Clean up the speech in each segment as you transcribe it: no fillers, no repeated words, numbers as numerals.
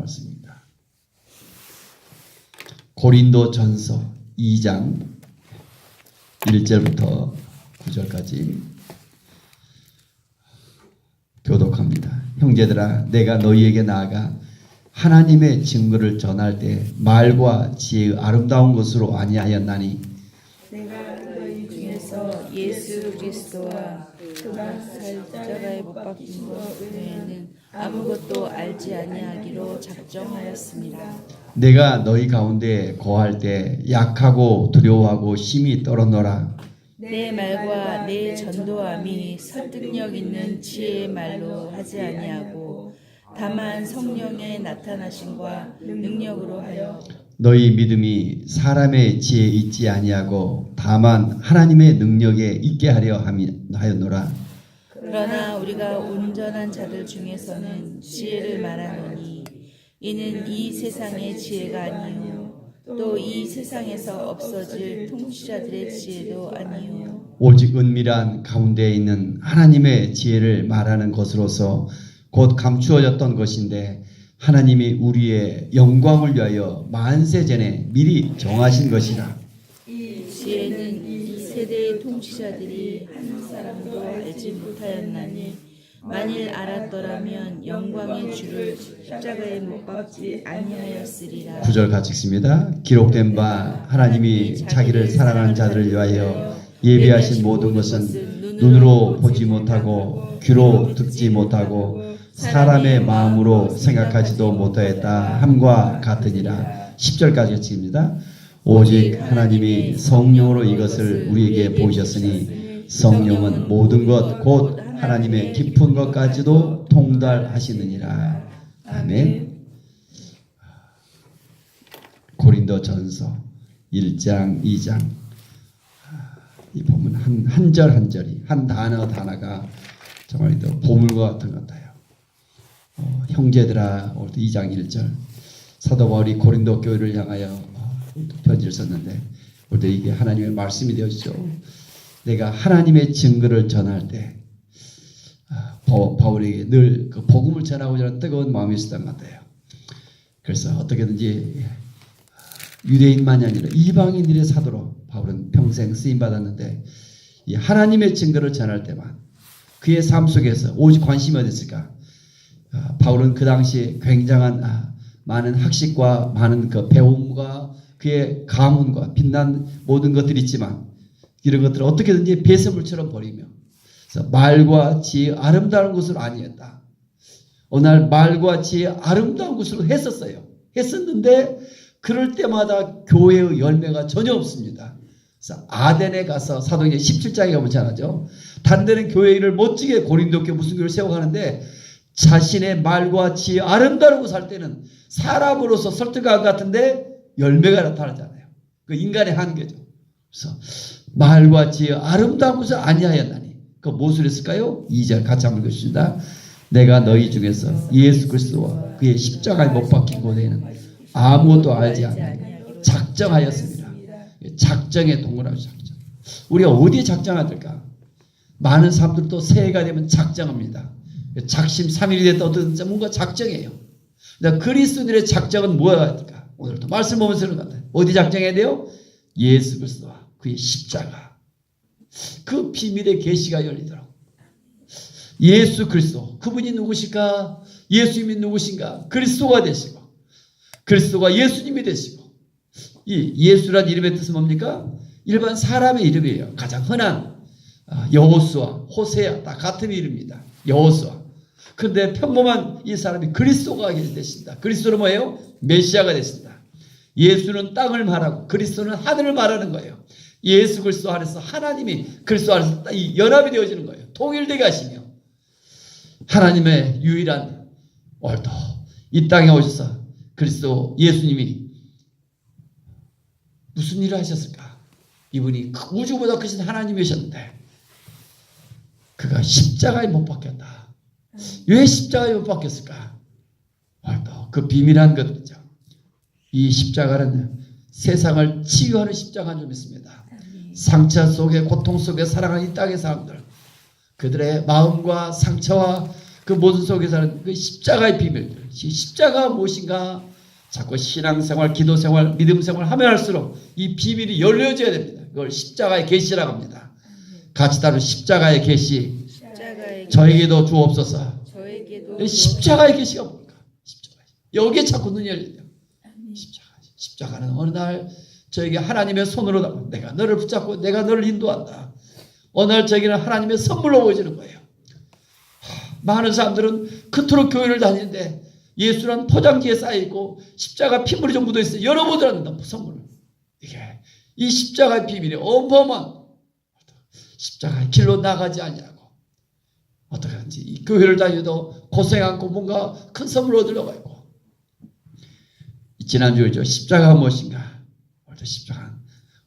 말씀입니다. 고린도전서 2장 1절부터 9절까지 교독합니다. 형제들아, 내가 너희에게 나아가 하나님의 증거를 전할 때 말과 지혜의 아름다운 것으로 아니하였나니 내가 너희 중에서 예수 그리스도와 그가 십자가에 못 박힌 것 외에는 아무것도 알지 아니하기로 작정하였습니다. 내가 너희 가운데 거할 때 약하고 두려워하고 심히 떨어노라. 내 말과 내 전도함이 설득력 있는 지혜의 말로 하지 아니하고 다만 성령의 나타나심과 능력으로 하여 너희 믿음이 사람의 지혜에 있지 아니하고 다만 하나님의 능력에 있게 하려 하였노라. 그러나 우리가 온전한 자들 중에서는 지혜를 말하노니 이는 이 세상의 지혜가 아니요 또 이 세상에서 없어질 통치자들의 지혜도 아니요 오직 은밀한 가운데에 있는 하나님의 지혜를 말하는 것으로서 곧 감추어졌던 것인데 하나님이 우리의 영광을 위하여 만세 전에 미리 정하신 것이라. 이 지혜는 이 세대의 통치자들이 한 사람도 알지 못하였나니 만일 알았더라면 영광의 주를 십자가에 못 박지 아니하였으리라. 9절 같이 읽습니다. 기록된 바 하나님이 자기를 사랑하는 자들을 위하여 예비하신 모든 것은 눈으로 보지 못하고 귀로 듣지 못하고 사람의 마음으로 생각하지도 못하였다 함과 같으니라. 10절까지 읽습니다. 오직 하나님이 성령으로 이것을 우리에게 보이셨으니 성령은 모든 것 곧 하나님의 깊은 것까지도 통달하시느니라. 아멘. 고린도전서 1장 2장 이 보면 한 절 한 절이 한 단어 단어가 정말 보물과 같은 것 같아요. 형제들아, 2장 1절 사도 바울이 고린도 교회를 향하여 편지를 썼는데 우리 이게 하나님의 말씀이 되어지죠. 내가 하나님의 증거를 전할 때 바울에게 늘 그 복음을 전하고자 하는 뜨거운 마음이 있었던 것 같아요. 그래서 어떻게든지 유대인만이 아니라 이방인들의 사도로 바울은 평생 쓰임 받았는데 이 하나님의 증거를 전할 때만 그의 삶 속에서 오직 관심이 어디 있을까? 바울은 그 당시에 굉장한 많은 학식과 많은 그 배움과 그의 가문과 빛난 모든 것들이 있지만 이런 것들을 어떻게든지 배설물처럼 버리며 그래서 말과 지혜 아름다운 것으로 아니었다. 어느 날 말과 지혜 아름다운 것으로 했었는데 그럴 때마다 교회의 열매가 전혀 없습니다. 그래서 아덴에 가서 사도행전 17장에 가면 잘하죠. 단대는 교회 일을 멋지게 고린도 교회 무슨 교회를 세워가는데 자신의 말과 지혜 아름다운 것을 할 때는 사람으로서 설득한 것 같은데 열매가 나타나잖아요. 그 인간의 한계죠. 그래서 말과 지혜 아름다운 것을 아니하였나니 그 무엇을 했을까요? 2절 같이 한번 읽읍시다. 내가 너희 중에서 예수 그리스도와 그의 십자가에 못 박힌 고대에는 아무것도 알지 않고 작정하였습니다. 작정에 동그라미 작정. 우리가 어디에 작정해야 될까? 많은 사람들도 새해가 되면 작정합니다. 작심삼일이 됐다 어떤 뭔가 작정해요. 그리스도인의 작정은 뭐가 될까? 오늘도 말씀 보면서 그런 것 같아요. 어디 작정해야 돼요? 예수 그리스도와 그의 십자가. 그 비밀의 계시가 열리더라고. 예수 그리스도. 그분이 누구실까? 예수님이 누구신가? 그리스도가 되시고 그리스도가 예수님이 되시고 이 예수란 이름의 뜻은 뭡니까? 일반 사람의 이름이에요. 가장 흔한 여호수아, 호세아 다 같은 이름입니다. 여호수아. 그런데 평범한 이 사람이 그리스도가 되신다. 그리스도는 뭐예요? 메시아가 되신다. 예수는 땅을 말하고 그리스도는 하늘을 말하는 거예요. 예수 그리스도 안에서 하나님이 그리스도 안에서 이 연합이 되어지는 거예요. 통일되게 하시며 하나님의 유일한 월도 이 땅에 오셔서 그리스도 예수님이 무슨 일을 하셨을까? 이분이 우주보다 크신 하나님이셨는데 그가 십자가에 못 박혔다. 왜 십자가에 못 박혔을까? 월도 그 비밀한 것이죠. 이 십자가는 세상을 치유하는 십자가인 줄 믿습니다. 상처 속에 고통 속에 살아가는 이 땅의 사람들 그들의 마음과 상처와 그 모든 속에서는 그 십자가의 비밀들, 십자가가 무엇인가 자꾸 신앙생활, 기도생활, 믿음생활 하면 할수록 이 비밀이 열려져야 됩니다. 그걸 십자가의 계시라고 합니다. 같이 다룬 십자가의 계시, 저에게도 주옵소서. 십자가의 계시가 뭡니까? 여기에 자꾸 눈이 열려요. 십자가는 어느 날 저에게 하나님의 손으로 담아 내가 너를 붙잡고 내가 너를 인도한다. 어느 날 저에게는 하나님의 선물로 보여지는 거예요. 많은 사람들은 그토록 교회를 다니는데 예수란 포장지에 쌓여있고 십자가 피물이 좀 묻어있어요. 열어보지 않는다. 선물을. 이게 이 십자가의 비밀이 어마어마한 십자가의 길로 나가지 않냐고 어떻게 하는지 이 교회를 다니도 고생 않고 뭔가 큰 선물 얻으려고 하고 지난주에 십자가가 무엇인가? 십자가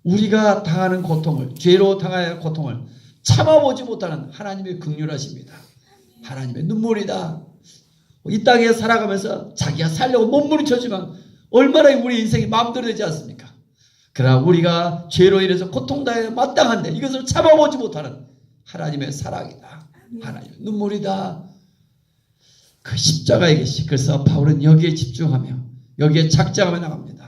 우리가 당하는 고통을 죄로 당하여야 할 고통을 참아보지 못하는 하나님의 긍휼하십니다. 하나님의 눈물이다. 이 땅에 살아가면서 자기가 살려고 몸부림쳤지만 얼마나 우리 인생이 마음대로 되지 않습니까? 그러나 우리가 죄로 인해서 고통당해 마땅한데 이것을 참아보지 못하는 하나님의 사랑이다. 하나님의 눈물이다. 그 십자가에 계시. 그래서 바울은 여기에 집중하며 여기에 작정하며 나갑니다.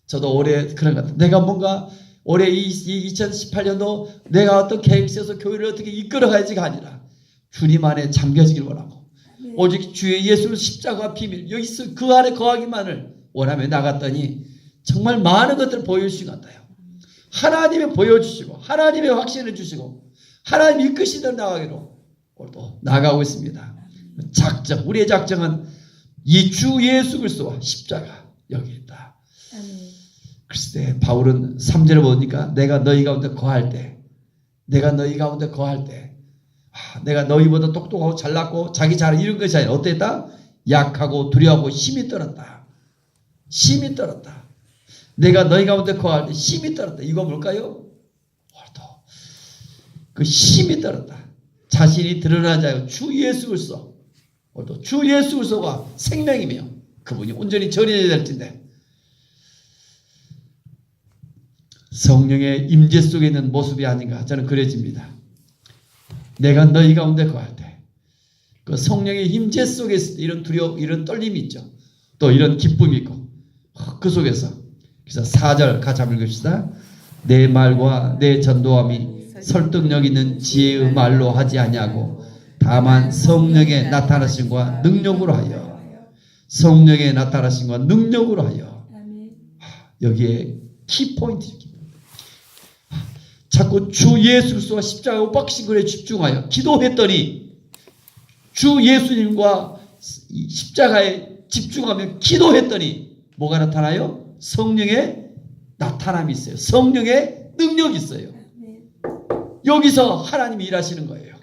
저도 올해 그런 것 같아요. 내가 뭔가 올해 이 2018년도 내가 어떤 계획이 있어서 교회를 어떻게 이끌어가야지가 아니라 주님 안에 잠겨지길 원하고 오직 주의 예수 십자가 비밀 여기서 그 안에 거하기만을 원하며 나갔더니 정말 많은 것들을 보여주신 것 같아요. 하나님이 보여주시고 하나님의 확신을 주시고 하나님이 이끄시듯 나가기로 오늘도 나가고 있습니다. 작정, 우리의 작정은 이 주 예수 그리스도와 십자가 여기 있다. 글쎄 바울은 3절을 보니까 내가 너희 가운데 거할 때 내가 너희보다 똑똑하고 잘났고 자기 잘 이룬 것이 아니라 어땠다? 약하고 두려워하고 힘이 떨었다. 내가 너희 가운데 거할 때 힘이 떨었다. 이거 뭘까요? 그 힘이 떨었다. 자신이 드러난 자요 주 예수 그리스도 주 예수 그리스도가 생명이며 그분이 온전히 전해져야 될진데 성령의 임재 속에 있는 모습이 아닌가 저는 그려집니다. 내가 너희 가운데 거할 때 그 성령의 임재 속에 있을 때 이런 두려움 이런 떨림이 있죠. 또 이런 기쁨이 있고 그 속에서 그래서 4절 같이 한번 읽읍시다. 내 말과 내 전도함이 설득력 있는 지혜의 말로 하지 아니하고 다만 성령의 나타나심과 능력으로 하여 여기에 키포인트 자꾸 주 예수 그리스도와 십자가 못 박히신 것에 집중하여 기도했더니 주 예수님과 십자가에 집중하며 기도했더니 뭐가 나타나요? 성령의 나타남이 있어요. 성령의 능력이 있어요. 여기서 하나님이 일하시는 거예요.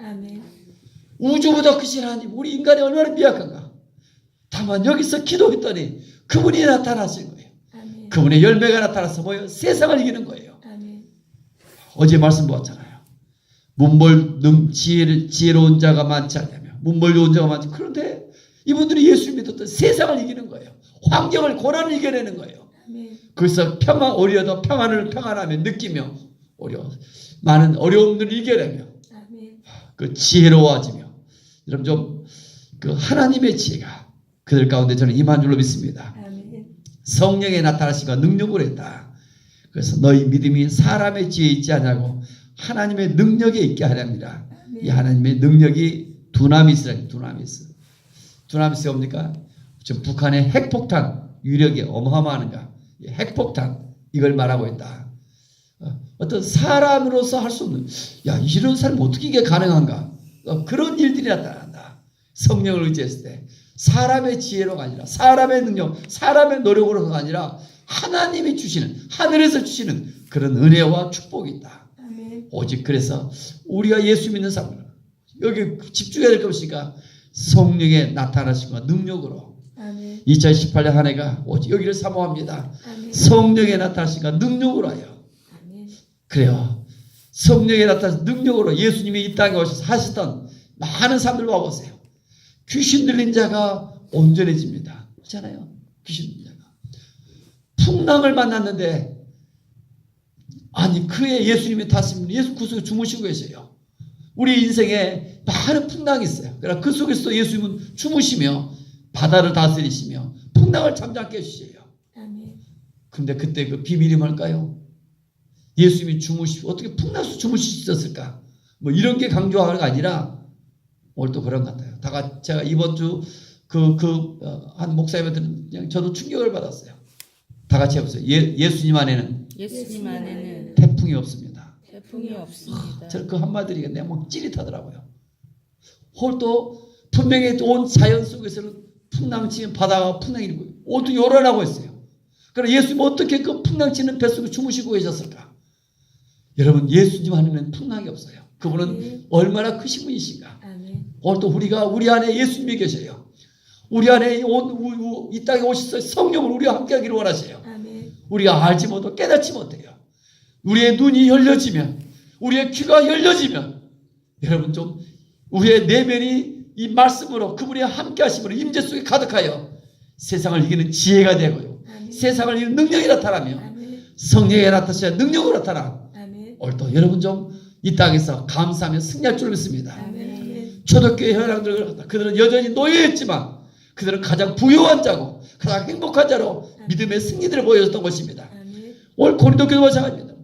우주보다 크신 하나님, 우리 인간이 얼마나 미약한가. 다만 여기서 기도했더니 그분이 나타나신 거예요. 그분의 열매가 나타나서 뭐예요? 세상을 이기는 거예요. 어제 말씀 보았잖아요. 지혜로운 자가 많지 않냐며. 문벌 자가 많지. 그런데 이분들이 예수를 믿었던 세상을 이기는 거예요. 환경을, 고난을 이겨내는 거예요. 그래서 오히려 평안하며 느끼며 많은 어려움들을 이겨내며 그 지혜로워지며 여러분 좀 그 하나님의 지혜가 그들 가운데 저는 임한 줄로 믿습니다. 성령의 나타나심과 능력으로 했다. 그래서 너희 믿음이 사람의 지혜에 있지 않냐고 하나님의 능력에 있게 하렵니다. 이 하나님의 능력이 두나미스라는 두나미스가 뭡니까? 지금 북한의 핵폭탄 유력이 어마어마한가? 핵폭탄 이걸 말하고 있다. 어떤 사람으로서 할 수 없는 이런 사람이 어떻게 이게 가능한가? 그런 일들이 나타난다. 성령을 의지했을 때 사람의 지혜로가 아니라 사람의 능력, 사람의 노력으로가 아니라 하나님이 주시는 하늘에서 주시는 그런 은혜와 축복이 있다. 오직 그래서 우리가 예수 믿는 사람은 여기 집중해야 될 것이니까 성령의 나타나심과 능력으로 2018년 한 해가 오직 여기를 사모합니다. 성령의 나타나심과 능력으로 하여 그래요. 성령의 나타나신 능력으로 예수님이 이 땅에 오셔서 하셨던 많은 사람들 봐보세요. 귀신 들린 자가 온전해집니다. 그렇잖아요. 귀신 들린 자가. 풍랑을 만났는데 그의 예수님이 타시면 예수 구속에 주무시고 계세요. 우리 인생에 많은 풍랑이 있어요. 그러나 그 속에서 예수님은 주무시며 바다를 다스리시며 풍랑을 잠잠케 해주세요. 근데 그때 그 비밀이 뭘까요? 예수님이 어떻게 풍랑에서 주무실 수 있었을까? 뭐 이런 게 강조가 아니라 오늘 또 그런 것 같아요. 제가 이번 주 한 목사님한테 그냥 저도 충격을 받았어요. 다 같이 해보세요. 예수님 안에는 태풍이 없습니다. 태풍이 없습니다. 저는 그 한마디가 내가 막 찌릿하더라고요. 홀또 분명히 온 자연 속에서는 풍랑치는 바다가 풍랑이 일고 온통 요란하고 있어요. 그럼 예수님 어떻게 그 풍랑치는 뱃속에 주무시고 계셨을까? 여러분, 예수님 안에는 풍랑이 없어요. 그분은 얼마나 크신 분이신가. 오늘 또 우리 안에 예수님이 계셔요. 우리 안에 이 땅에 오셔서 성령을 우리와 함께하기를 원하세요. 우리가 알지 못하고 깨닫지 못해요. 우리의 눈이 열려지면, 우리의 귀가 열려지면, 여러분 좀 우리의 내면이 이 말씀으로 그분의 함께하심으로 임재 속에 가득하여 세상을 이기는 지혜가 되고요. 세상을 이기는 능력이 나타나며 성령이 나타나셔야 능력으로 나타나. 오늘 또 여러분 좀 이 땅에서 감사하며 승리할 줄 믿습니다. 초대교회 현황들 그들은 여전히 노예였지만 그들은 가장 부유한 자고 가장 행복한 자로 믿음의 승리들을 보여줬던 것입니다. 오늘 고린도 교회와 마찬가지입니다.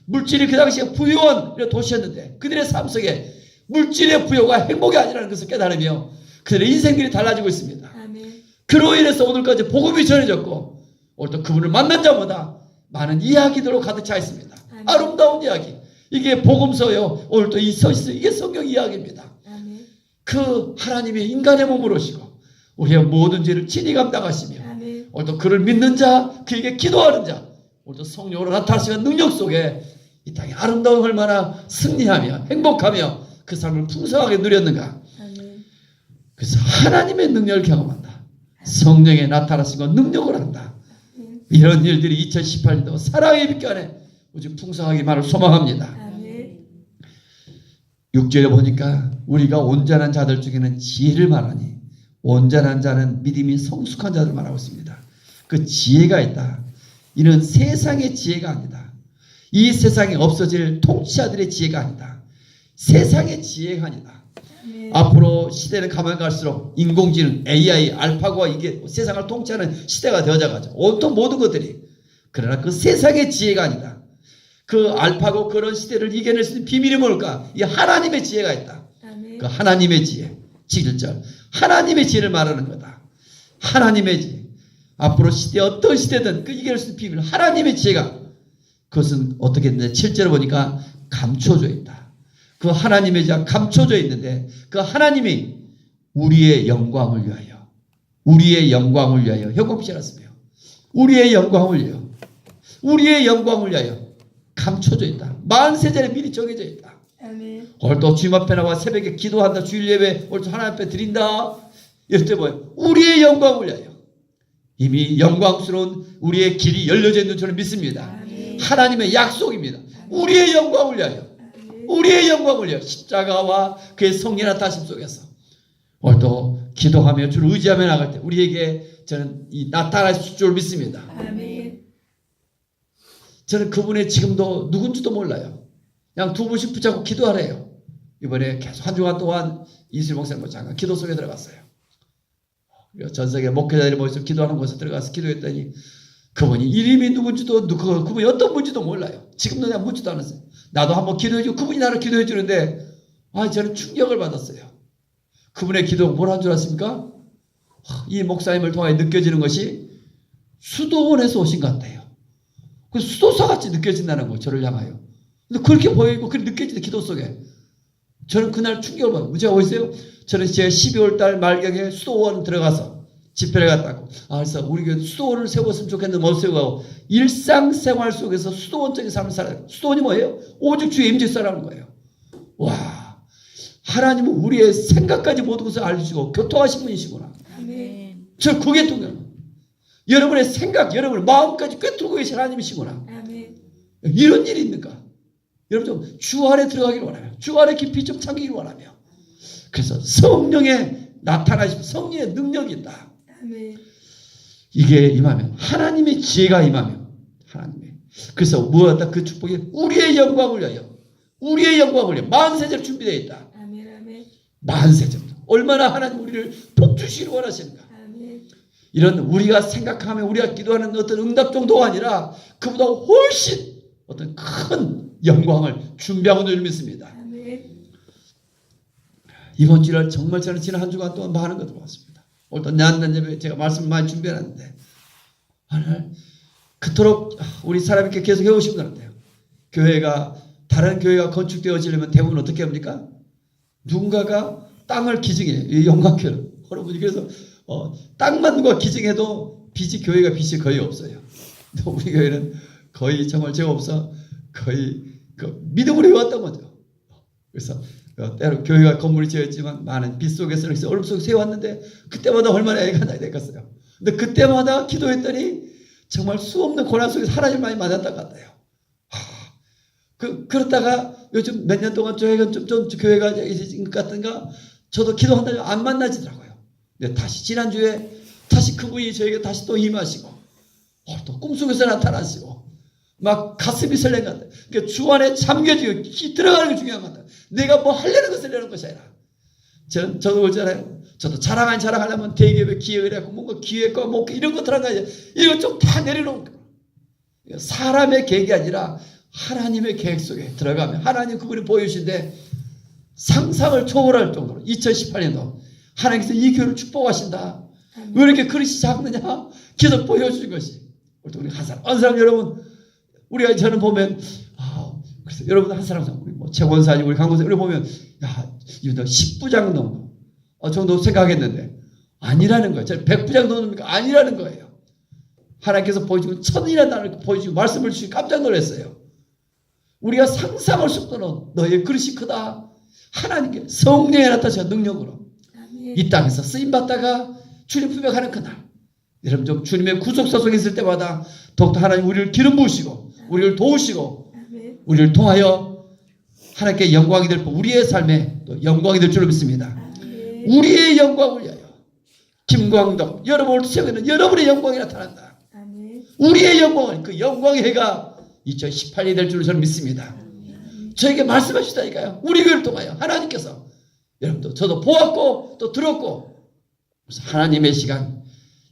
물질이 그 당시에 부유한 도시였는데 그들의 삶 속에 물질의 부여가 행복이 아니라는 것을 깨달으며 그들의 인생길이 달라지고 있습니다. 그로 인해서 오늘까지 복음이 전해졌고 오늘 또 그분을 만난 자마다 많은 이야기들로 가득 차 있습니다. 아름다운 이야기. 이게 복음서요. 오늘 또 이 서있어 이게 성경 이야기입니다. 그 하나님이 인간의 몸으로 오시고 우리의 모든 죄를 친히 감당하시며 오늘 또 그를 믿는 자, 그에게 기도하는 자, 오늘 또 성령으로 나타나시는 능력 속에 이 땅에 아름다움 얼마나 승리하며 행복하며 그 삶을 풍성하게 누렸는가. 그래서 하나님의 능력을 경험한다. 성령에 나타나신 건 능력을 한다. 이런 일들이 2018년도 사랑의 빛 안에 오직 풍성하기만을 소망합니다. 6절에 보니까 우리가 온전한 자들 중에는 지혜를 말하니 온전한 자는 믿음이 성숙한 자들 말하고 있습니다. 그 지혜가 있다. 이는 세상의 지혜가 아니다. 이 세상에 없어질 통치자들의 지혜가 아니다. 세상의 지혜가 아니다. 앞으로 시대는 가면 갈수록 인공지능, AI, 알파고가 이게 세상을 통치하는 시대가 되어져가죠. 온통 모든 것들이. 그러나 그 세상의 지혜가 아니다. 그 알파고 그런 시대를 이겨낼 수 있는 비밀이 뭘까? 이 하나님의 지혜가 있다. 그 하나님의 지혜. 7절. 하나님의 지혜를 말하는 거다. 하나님의 지혜. 앞으로 시대 어떤 시대든 그 이겨낼 수 있는 비밀. 하나님의 지혜가 그것은 어떻게 했는데 7절에 보니까 감춰져 있다. 그 하나님의 지혜가 감춰져 있는데 그 하나님이 우리의 영광을 위하여 우리의 영광을 위하여 형공시 않았으며 우리의 영광을 위하여 우리의 영광을 위하여 감춰져 있다. 만세전에 미리 정해져 있다. 오늘 또 주님 앞에 나와 새벽에 기도한다. 주일 예배 오늘 또 하나님 앞에 드린다. 이럴 때 뭐예요? 우리의 영광을 위하여 이미 영광스러운 우리의 길이 열려져 있는 줄을 믿습니다. 하나님의 약속입니다. 우리의 영광을 위하여 우리의 영광을 위하여 십자가와 그의 성령 나타나심 속에서 오늘 또 기도하며 주를 의지하며 나갈 때 우리에게 저는 이 나타나실 줄 믿습니다. 저는 그분의 지금도 누군지도 몰라요. 그냥 두 분씩 붙잡고 기도하래요. 이번에 계속 한 주간 동안 이슬 목사님 잠깐 기도 속에 들어갔어요. 전 세계 목회자들이 모여서 기도하는 곳에 들어가서 기도했더니 그분이 이름이 누군지도 그분이 어떤 분인지도 몰라요. 지금도 내가 묻지도 않았어요. 나도 한번 기도해주고 그분이 나를 기도해 주는데 저는 충격을 받았어요. 그분의 기도가 뭐라는 줄 아십니까? 이 목사님을 통해 느껴지는 것이 수도원에서 오신 것 같아요. 그 수도사같이 느껴진다는 거예요. 저를 향하여. 근데 그렇게 보이고 그렇게 느껴지는 기도 속에 저는 그날 충격을 받아요. 제가 어디서요? 저는 제 12월 달 말경에 수도원 들어가서 집회를 갔다고. 그래서 우리 교회 수도원을 세웠으면 좋겠는데 못 세우고 일상생활 속에서 수도원적인 삶을 살아요. 수도원이 뭐예요? 오직 주의 임재 살아가는 거예요. 와, 하나님은 우리의 생각까지 모든 것을 알려주시고 교통하신 분이시구나. 저 그게 통해요. 여러분의 생각, 여러분의 마음까지 꿰뚫고 계신 하나님이시구나. 이런 일이 있는가? 여러분 좀 주 안에 들어가기를 원하며 주 안에 깊이 좀 잠기기를 원하며 그래서 성령의 나타나심, 성령의 능력이 있다. 이게 임하면 하나님의 지혜가 임하면 하나님의 그래서 무엇다 그 축복이 우리의 영광을 위하여 우리의 영광을 위하여 만세제로 준비되어 있다. 만세제로 얼마나 하나님 우리를 복주시기를 원하십니까? 이런 우리가 생각하며 우리가 기도하는 어떤 응답 정도가 아니라 그보다 훨씬 어떤 큰 영광을 준비하고 늘 믿습니다. 이번 주일 정말 저는 지난 한 주간 동안 많은 것들 봤습니다. 오늘도 내한단 예배 제가 말씀을 많이 준비해놨는데 하늘 그토록 우리 사람에게 계속 해오시면 되는데요. 교회가 다른 교회가 건축되어지려면 대부분 어떻게 합니까? 누군가가 땅을 기증해. 영광교회 여러분이 그래서 땅만 누가 기증해도 교회가 빚이 거의 없어요. 우리 교회는 거의 정말 죄 없어 거의 믿음으로 해왔던 거죠. 그래서 때로 교회가 건물이 지었지만 많은 빚 속에서 어려움 속에 세웠는데 그때마다 얼마나 애가 나야 됐겠어요. 근데 그때마다 기도했더니 정말 수없는 고난 속에서 하나님 많이 맞았던 것 같아요. 그렇다가 요즘 몇 년 동안 저희가 좀 교회가 있은 것 같은가 저도 기도한다면 안 만나지더라고요. 근데 다시 지난주에 다시 그분이 저에게 다시 또 임하시고 또 꿈속에서 나타나시고 막 가슴이 설레는 것 같아요. 그러니까 주 안에 잠겨지고 들어가는 게 중요한 것 같아요. 내가 뭐 하려는 것을 내는 것이 아니라 저도 그렇잖아요. 저도 자랑하려면 대기업에 기획을 해갖고 뭔가 기획과 뭐 이런 거 들어가야 이거 좀 다 내려놓은 거예요. 사람의 계획이 아니라 하나님의 계획 속에 들어가면 하나님 그분이 보여주신데 상상을 초월할 정도로 2018년도 하나님께서 이 교회를 축복하신다. 왜 이렇게 그릇이 작느냐? 계속 보여주신 것이. 우리 한 사람 여러분 우리가 저는 보면 그래서 여러분 한 사람 우리 뭐 최권사님 우리 강권사 우리 보면 이거 10부장 정도 생각했는데 아니라는 거예요. 저는 100부장 넘습니까? 아니라는 거예요. 하나님께서 보여주고 천이라는 단어를 보여주고 말씀을 주시고 깜짝 놀랐어요. 우리가 상상할 수 없는 너의 그릇이 크다. 하나님께 성령에 나타나신 능력으로 이 땅에서 쓰임받다가 주님 품에 가는 그날 여러분 좀 주님의 구속사 속에 있을 때마다 더욱더 하나님 우리를 기름 부으시고 우리를 도우시고 우리를 통하여 하나님께 영광이 될 뿐 우리의 삶에 또 영광이 될 줄로 믿습니다. 우리의 영광을 위하여 김광덕 여러분을 세우는 여러분의 영광이 나타난다. 우리의 영광을 그 영광의 해가 2018년이 될 줄로 저는 믿습니다. 저에게 말씀해 주시다니까요. 우리 교회를 통하여 하나님께서 여러분도 저도 보았고 또 들었고 그래서 하나님의 시간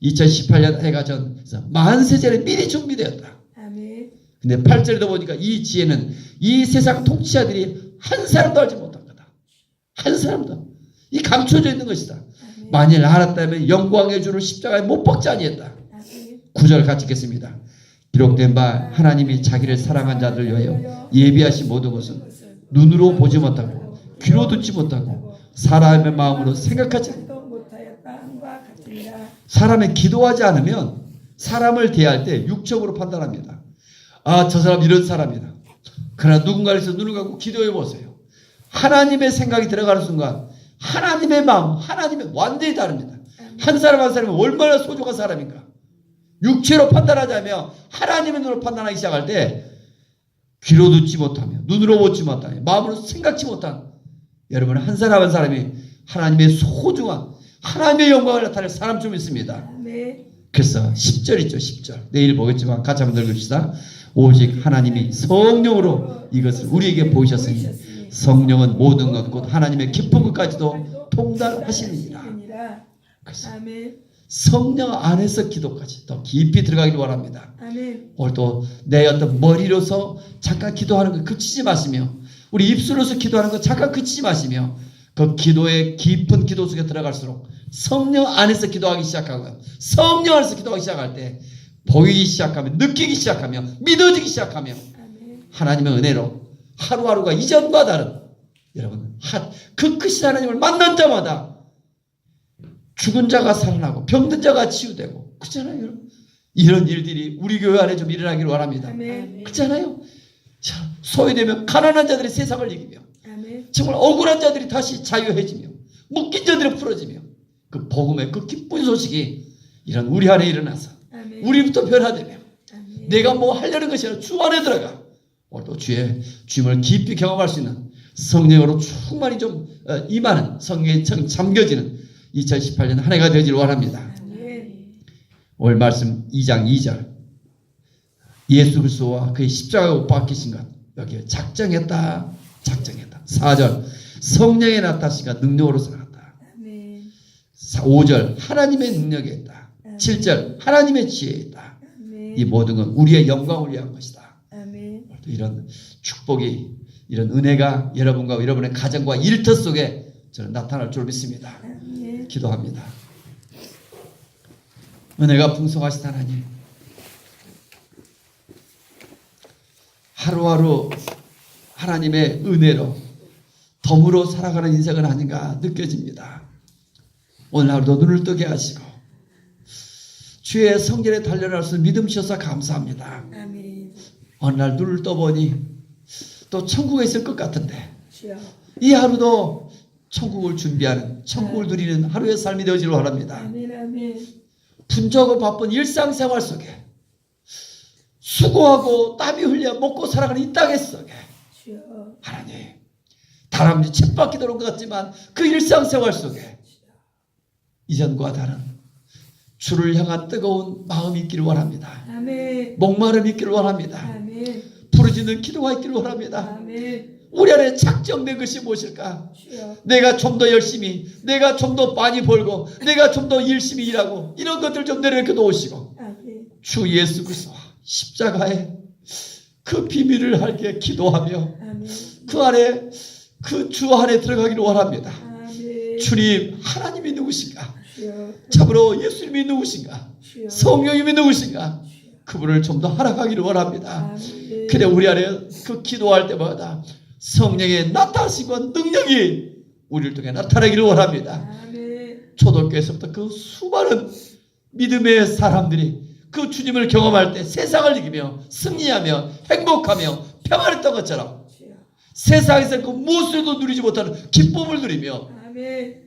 2018년 해가 전 만세전에 미리 준비되었다. 근데 8절에도 보니까 이 지혜는 이 세상 통치자들이 한 사람도 알지 못한 거다. 한 사람도. 이 감춰져 있는 것이다. 만일 알았다면 영광의 주를 십자가에 못 박지 아니했다. 9절 같이 읽겠습니다. 기록된 바 하나님이 자기를 사랑한 자들을 위하여 예비하신 모든 것은 눈으로 보지 못하고 귀로 듣지 못하고 사람의 마음으로 생각하지 사람이 기도하지 않으면 사람을 대할 때 육적으로 판단합니다. 저 사람 이런 사람이다. 그러나 누군가를 해서 눈을 감고 기도해 보세요. 하나님의 생각이 들어가는 순간 하나님의 마음, 하나님의 완전히 다릅니다. 한 사람 한 사람이 얼마나 소중한 사람인가. 육체로 판단하자면 하나님의 눈으로 판단하기 시작할 때 귀로 듣지 못하며 눈으로 보지 못하며 마음으로 생각지 못한 여러분 한 사람 한 사람이 하나님의 소중한 하나님의 영광을 나타낼 사람 좀 있습니다. 그래서 10절 있죠. 10절 내일 보겠지만 같이 한번 읽읍시다. 오직 하나님이 성령으로 이것을 우리에게 보이셨으니 성령은 모든 것 곧 하나님의 깊은 것까지도 통달하시느니라. 그래서 성령 안에서 기도까지 더 깊이 들어가기를 원합니다. 오늘 또 내 어떤 머리로서 잠깐 기도하는 거 그치지 마시며 우리 입술로서 기도하는 거 잠깐 그치지 마시며 그 기도의 깊은 기도 속에 들어갈수록 성령 안에서 기도하기 시작하고요. 성령 안에서 기도하기 시작할 때 보이기 시작하면 느끼기 시작하면 믿어지기 시작하면 하나님의 은혜로 하루하루가 이전과 다른 여러분 그 크신 하나님을 만난 자마다 죽은 자가 살아나고 병든 자가 치유되고 그렇잖아요. 여러분. 이런 일들이 우리 교회 안에 좀 일어나기를 원합니다. 그렇잖아요. 자, 소외되면 가난한 자들이 세상을 이기며 정말 억울한 자들이 다시 자유해지며 묶인 자들이 풀어지며 그 복음의 그 기쁜 소식이 이런 우리 안에 일어나서 우리부터 변화되며 내가 뭐 하려는 것이 아니라 주 안에 들어가 오늘도 주님을 깊이 경험할 수 있는 성령으로 충만히 좀 임하는 성령에 잠겨지는 2018년 한 해가 되기를 원합니다. 오늘 말씀 2장 2절 예수 그리스도와 그의 십자가에 못 박히신 것 여기에 작정했다. 4절 성령의 나타나시가 능력으로 살았다. 5절 하나님의 능력에 있다. 7절 하나님의 지혜에 있다. 아멘. 이 모든 건 우리의 영광을 위한 것이다. 아멘. 이런 축복이, 이런 은혜가 여러분과 여러분의 가정과 일터 속에 저는 나타날 줄 믿습니다. 아멘. 기도합니다. 은혜가 풍성하신 하나님, 하루하루 하나님의 은혜로 덤으로 살아가는 인생은 아닌가 느껴집니다. 오늘 하루도 눈을 뜨게 하시고 주의 성전에 단련할 수 믿음 주셔서 감사합니다. 아멘. 어느 날 눈을 떠보니 또 천국에 있을 것 같은데 주여. 이 하루도 천국을 준비하는, 천국을 누리는 하루의 삶이 되어지길 바랍니다. 아멘. 아멘. 분주하고 바쁜 일상생활 속에 수고하고 땀이 흘려 먹고 살아가는 이 땅의 속에 주여. 하나님, 다람쥐 쳇바퀴 도는 것 같지만 그 일상생활 속에 이전과 다른 주를 향한 뜨거운 마음이 있기를 원합니다. 아멘. 목마름이 있기를 원합니다. 아멘. 부르짖는 기도가 있기를 원합니다. 아멘. 우리 안에 작정된 것이 무엇일까? 주여. 내가 좀 더 열심히, 내가 좀 더 많이 벌고, 내가 좀 더 열심히 일하고, 이런 것들 좀 내려놓게 놓으시고 아멘. 주 예수 그리스도와 십자가의 그 비밀을 알게 기도하며 아멘. 그 안에, 그 주 안에 들어가기를 원합니다. 아멘. 주님, 하나님이 누구신가? 주여. 참으로 예수님이 누구신가? 주여. 성령님이 누구신가? 그분을 좀 더 알아가기를 원합니다. 아멘. 그래, 우리 안에 그 기도할 때마다 성령의 나타나시고 능력이 우리를 통해 나타나기를 원합니다. 아멘. 초등교회에서부터 그 수많은 믿음의 사람들이 그 주님을 경험할 때 세상을 이기며 승리하며 행복하며 평안했던 것처럼 주여. 세상에서 그 무엇으로도 누리지 못하는 기쁨을 누리며 아멘.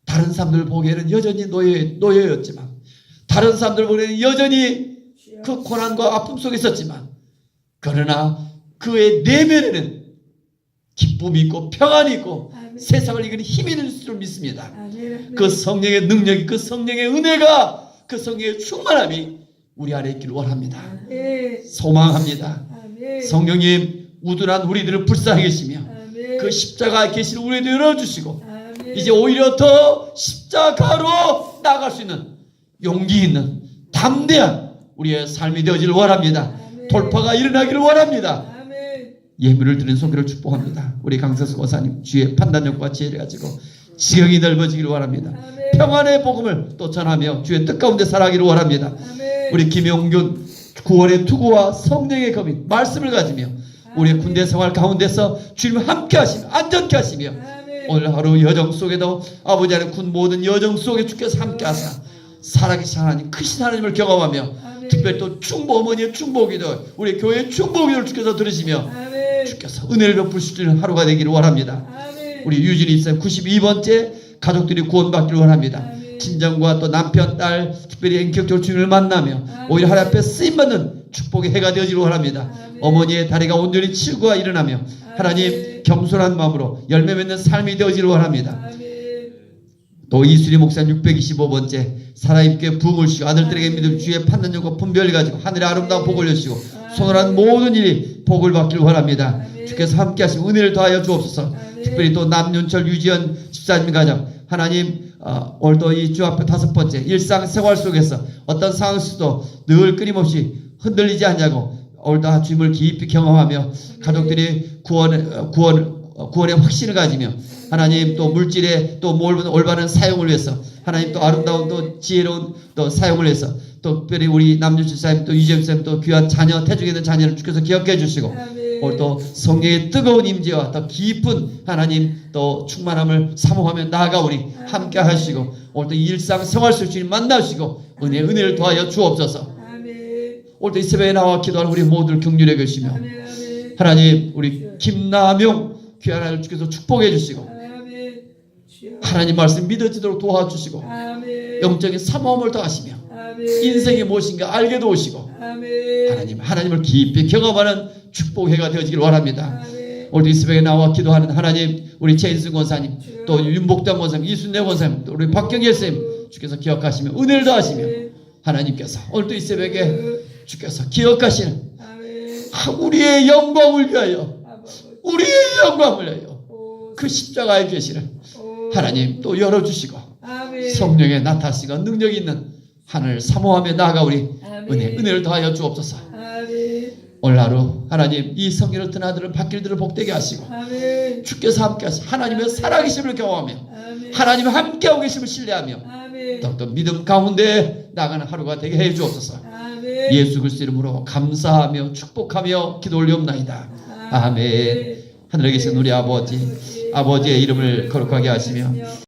다른 사람들 보기에는 여전히 노예였지만, 다른 사람들 보기에는 여전히 주여. 그 고난과 아픔 속에 있었지만, 그러나 그의 내면에는 기쁨이 있고 평안이 있고 아멘. 세상을 이기는 힘이 있는 줄 믿습니다. 아멘. 그 성령의 능력이, 그 성령의 은혜가, 그 성령의 충만함이 우리 안에 있기를 원합니다. 아멘. 소망합니다. 아멘. 성령님, 우둔한 우리들을 불쌍히 계시며 아멘. 그 십자가에 계신 우리도 열어주시고 아멘. 이제 오히려 더 십자가로 나아갈 수 있는 용기 있는 담대한 우리의 삶이 되어지길 원합니다. 아멘. 돌파가 일어나기를 원합니다. 아멘. 예물을 드리는 손길을 축복합니다. 우리 강석수 권사님 주의 판단력과 지혜를 가지고 지경이 넓어지기를 원합니다. 아멘. 평안의 복음을 또 전하며 주의 뜻 가운데 살아가기를 원합니다. 아멘. 우리 김용균 구원의 투구와 성령의 검인 말씀을 가지며 우리의 군대 생활 가운데서 주님 함께 하시며 안전케 하시며 아멘. 오늘 하루 여정 속에도 아버지 안에 군 모든 여정 속에 주께서 함께 하사 살아계신 하나님, 크신 하나님을 경험하며 아멘. 특별히 또 충보, 어머니의 충보기도, 우리 교회의 충보기도를 주께서 들으시며 아멘. 주께서 은혜를 베푸시는 하루가 되기를 원합니다. 아멘. 우리 유진이 있어요. 92번째 가족들이 구원받기를 원합니다. 아멘. 친정과 또 남편, 딸 특별히 인격적으로 주님을 만나며 아멘. 오히려 하나님 앞에 쓰임받는 축복의 해가 되어지기를 원합니다. 아멘. 어머니의 다리가 온전히 치유가 일어나며 하나님 겸손한 마음으로 열매 맺는 삶이 되어지기를 원합니다. 아멘. 또 이수리 목사님 625번째 살아있게 부흥을 주시고 아들들에게 믿음 주의 판단력과 분별을 가지고 하늘의 아름다운 복을 여시고 손을 한 모든 일이 복을 받기를 원합니다. 주께서 함께 하시고 은혜를 더하여 주옵소서. 특별히 또 남윤철 유지연 집사님 가정 하나님 오늘 또 이 주 앞에 5번째 일상생활 속에서 어떤 상황 속도 늘 끊임없이 흔들리지 않냐고 오늘도 주님을 깊이 경험하며 가족들이 구원의 확신을 가지며 하나님 또 물질의 또 올바른 사용을 위해서 하나님 또 아름다운 또 지혜로운 또 사용을 위해서 또 특별히 우리 남준수 사님 또 유재ም 쌤 또 귀한 자녀 태중에 있는 자녀를 주께서 기억해 주시고 오늘 또 성령의 뜨거운 임재와 더 깊은 하나님 또 충만함을 사모하며 나아가오니 함께 하시고 오늘 또 일상생활 속 주님 만나시고 은혜를 더하여 주옵소서. 오늘 또 이 새벽에 나와 기도하는 우리 모두를 격려해 주시며 하나님 우리 김남용 귀한 아들 주께서 축복해 주시고 하나님 말씀 믿어지도록 도와주시고 영적인 사모함을 더하시며 인생이 무엇인가 알게 도우시고 하나님을 깊이 경험하는 축복회가 되어지길 원합니다. 오늘 이 새벽에 나와 기도하는 하나님 우리 최인승 권사님 또 윤복당 권사님 이순례 권사님 또 우리 박경일 쌤 주께서 기억하시며 은혜를 더하시며 하나님께서 오늘 또 이 새벽에 주께서 기억하시는 우리의 영광을 위하여 그 십자가의 계시를 하나님 또 열어주시고 아멘. 성령의 나타시가 능력이 있는 하늘 사모하며 나아가 우리 아멘. 은혜를 더하여 주옵소서. 아멘. 오늘 하루 하나님 이 성경을 듣는 아들을 받길들을 복되게 하시고 아멘. 주께서 함께 하시고 하나님의 살아계심을 경험하며 아멘. 하나님 함께하고 계심을 신뢰하며 아멘. 더욱더 믿음 가운데 나가는 하루가 되게 해 주옵소서. 아멘. 예수 그리스도 이름으로 감사하며 축복하며 기도 올리옵나이다. 아멘. 하늘에 계신 우리 아버지의 이름을 거룩하게 하시며